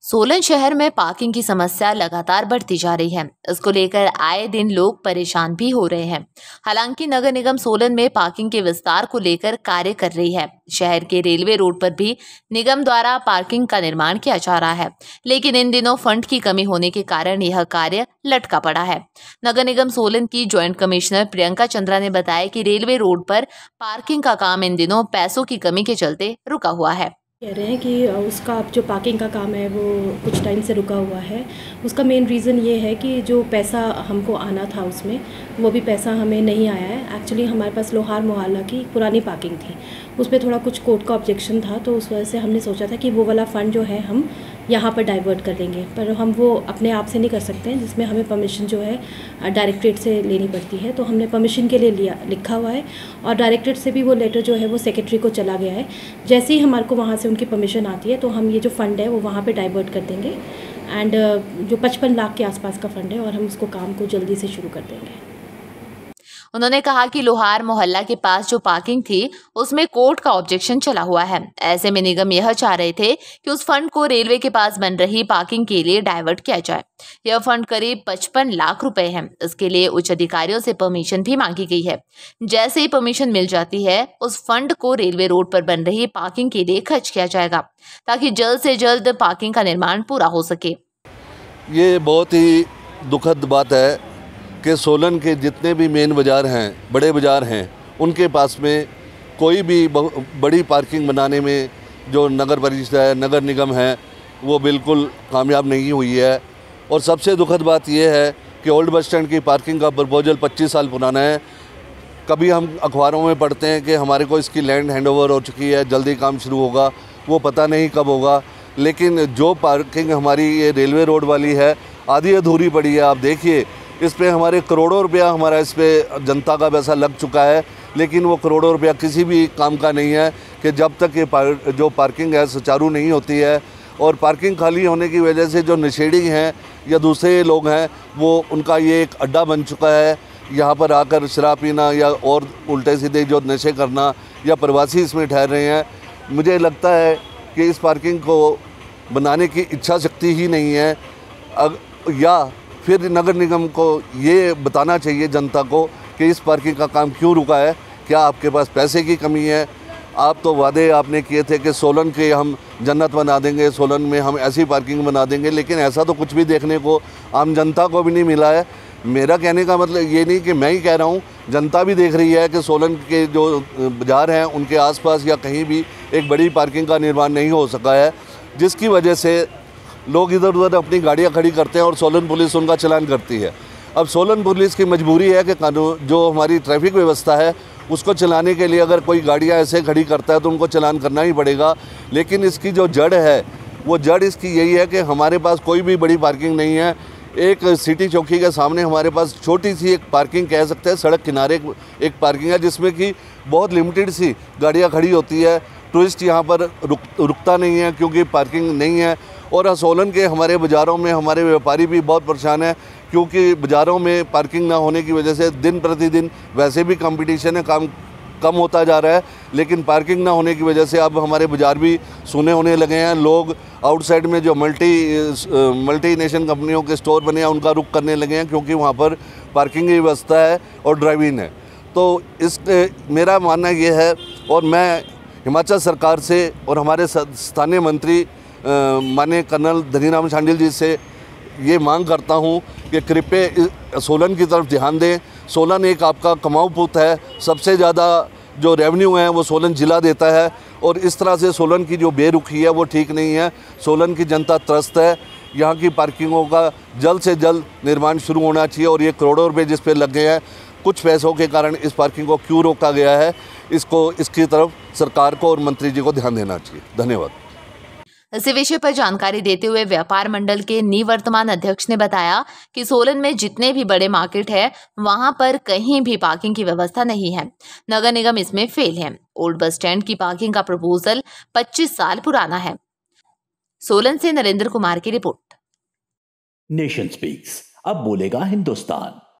सोलन शहर में पार्किंग की समस्या लगातार बढ़ती जा रही है। इसको लेकर आए दिन लोग परेशान भी हो रहे हैं। हालांकि नगर निगम सोलन में पार्किंग के विस्तार को लेकर कार्य कर रही है। शहर के रेलवे रोड पर भी निगम द्वारा पार्किंग का निर्माण किया जा रहा है, लेकिन इन दिनों फंड की कमी होने के कारण यह कार्य लटका पड़ा है। नगर निगम सोलन की ज्वाइंट कमिश्नर प्रियंका चंद्रा ने बताया कि रेलवे रोड पर पार्किंग का काम इन दिनों पैसों की कमी के चलते रुका हुआ है। कह रहे हैं कि उसका जो पार्किंग का काम है वो कुछ टाइम से रुका हुआ है। उसका मेन रीज़न ये है कि जो पैसा हमको आना था उसमें वो भी पैसा हमें नहीं आया है। एक्चुअली हमारे पास लोहार मोहल्ला की पुरानी पार्किंग थी, उस पर थोड़ा कुछ कोर्ट का ऑब्जेक्शन था, तो उस वजह से हमने सोचा था कि वो वाला फ़ंड जो है हम यहाँ पर डाइवर्ट कर देंगे, पर हम वो अपने आप से नहीं कर सकते हैं, जिसमें हमें परमिशन जो है डायरेक्टरेट से लेनी पड़ती है। तो हमने परमिशन के लिए लिखा हुआ है और डायरेक्टरेट से भी वो लेटर जो है वो सेक्रेटरी को चला गया है। जैसे ही हमारे को वहाँ से उनकी परमिशन आती है तो हम ये जो फ़ंड है वो वहाँ पे डाइवर्ट कर देंगे एंड जो 55 लाख के आसपास का फ़ंड है और हम उसको काम को जल्दी से शुरू कर देंगे। उन्होंने कहा कि लोहार मोहल्ला के पास जो पार्किंग थी उसमें कोर्ट का ऑब्जेक्शन चला हुआ है। ऐसे में निगम यह चाह रहे थे कि उस फंड को रेलवे के पास बन रही पार्किंग के लिए डाइवर्ट किया जाए। यह फंड करीब 55 लाख रुपए है। इसके लिए उच्च अधिकारियों से परमिशन भी मांगी गई है। जैसे ही परमिशन मिल जाती है उस फंड को रेलवे रोड पर बन रही पार्किंग के लिए खर्च किया जाएगा, ताकि जल्द से जल्द पार्किंग का निर्माण पूरा हो सके। ये बहुत ही दुखद बात है कि सोलन के जितने भी मेन बाज़ार हैं, बड़े बाज़ार हैं, उनके पास में कोई भी बड़ी पार्किंग बनाने में जो नगर परिषद है, नगर निगम है, वो बिल्कुल कामयाब नहीं हुई है। और सबसे दुखद बात यह है कि ओल्ड बस स्टैंड की पार्किंग का प्रपोजल 25 साल पुराना है। कभी हम अखबारों में पढ़ते हैं कि हमारे को इसकी लैंड हैंडओवर हो चुकी है, जल्दी काम शुरू होगा, वो पता नहीं कब होगा। लेकिन जो पार्किंग हमारी ये रेलवे रोड वाली है, आधी अधूरी पड़ी है। आप देखिए, इस पे हमारे करोड़ों रुपया हमारा इस पे जनता का पैसा लग चुका है, लेकिन वो करोड़ों रुपया किसी भी काम का नहीं है कि जब तक ये जो पार्किंग है सुचारू नहीं होती है। और पार्किंग खाली होने की वजह से जो नशेड़ी हैं या दूसरे लोग हैं, वो उनका ये एक अड्डा बन चुका है। यहाँ पर आकर शराब पीना या और उल्टे सीधे जो नशे करना, या प्रवासी इसमें ठहर रहे हैं। मुझे लगता है कि इस पार्किंग को बनाने की इच्छा शक्ति ही नहीं है, या फिर नगर निगम को ये बताना चाहिए जनता को कि इस पार्किंग का काम क्यों रुका है। क्या आपके पास पैसे की कमी है? आप तो वादे आपने किए थे कि सोलन के हम जन्नत बना देंगे, सोलन में हम ऐसी पार्किंग बना देंगे, लेकिन ऐसा तो कुछ भी देखने को आम जनता को भी नहीं मिला है। मेरा कहने का मतलब ये नहीं कि मैं ही कह रहा हूँ, जनता भी देख रही है कि सोलन के जो बाज़ार हैं उनके आसपास या कहीं भी एक बड़ी पार्किंग का निर्माण नहीं हो सका है, जिसकी वजह से लोग इधर उधर अपनी गाड़ियां खड़ी करते हैं और सोलन पुलिस उनका चालान करती है। अब सोलन पुलिस की मजबूरी है कि कानून जो हमारी ट्रैफिक व्यवस्था है उसको चलाने के लिए अगर कोई गाड़ियां ऐसे खड़ी करता है तो उनको चालान करना ही पड़ेगा। लेकिन इसकी जो जड़ है, वो जड़ इसकी यही है कि हमारे पास कोई भी बड़ी पार्किंग नहीं है। एक सिटी चौकी के सामने हमारे पास छोटी सी एक पार्किंग कह सकते हैं, सड़क किनारे एक पार्किंग है, जिसमें कि बहुत लिमिटेड सी गाड़ियाँ खड़ी होती है। टूरिस्ट यहाँ पर रुकता नहीं है क्योंकि पार्किंग नहीं है। और सोलन के हमारे बाज़ारों में हमारे व्यापारी भी बहुत परेशान हैं, क्योंकि बाज़ारों में पार्किंग ना होने की वजह से दिन प्रतिदिन वैसे भी कंपटीशन है, काम कम होता जा रहा है, लेकिन पार्किंग ना होने की वजह से अब हमारे बाज़ार भी सूने होने लगे हैं। लोग आउटसाइड में जो मल्टीनेशनल कंपनियों के स्टोर बने हैं उनका रुख करने लगे हैं, क्योंकि वहाँ पर पार्किंग की व्यवस्था है और ड्राइव इन है। तो मेरा मानना ये है, और मैं हिमाचल सरकार से और हमारे स्थानीय मंत्री माननीय कर्नल धनीराम शांडिल जी से ये मांग करता हूँ कि कृपया सोलन की तरफ ध्यान दें। सोलन एक आपका कमाऊ पुत है, सबसे ज़्यादा जो रेवेन्यू है वो सोलन ज़िला देता है, और इस तरह से सोलन की जो बेरुखी है वो ठीक नहीं है। सोलन की जनता त्रस्त है। यहाँ की पार्किंगों का जल्द से जल्द निर्माण शुरू होना चाहिए, और ये करोड़ों रुपये जिस पे लग गए हैं, कुछ पैसों के कारण इस पार्किंग को क्यों रोका गया है, इसकी तरफ सरकार को और मंत्री जी को ध्यान देना चाहिए। धन्यवाद। इसी विषय पर जानकारी देते हुए व्यापार मंडल के निवर्तमान अध्यक्ष ने बताया कि सोलन में जितने भी बड़े मार्केट है वहां पर कहीं भी पार्किंग की व्यवस्था नहीं है। नगर निगम इसमें फेल है। ओल्ड बस स्टैंड की पार्किंग का प्रपोजल 25 साल पुराना है। सोलन से नरेंद्र कुमार की रिपोर्ट। नेशन स्पीक्स, अब बोलेगा हिंदुस्तान।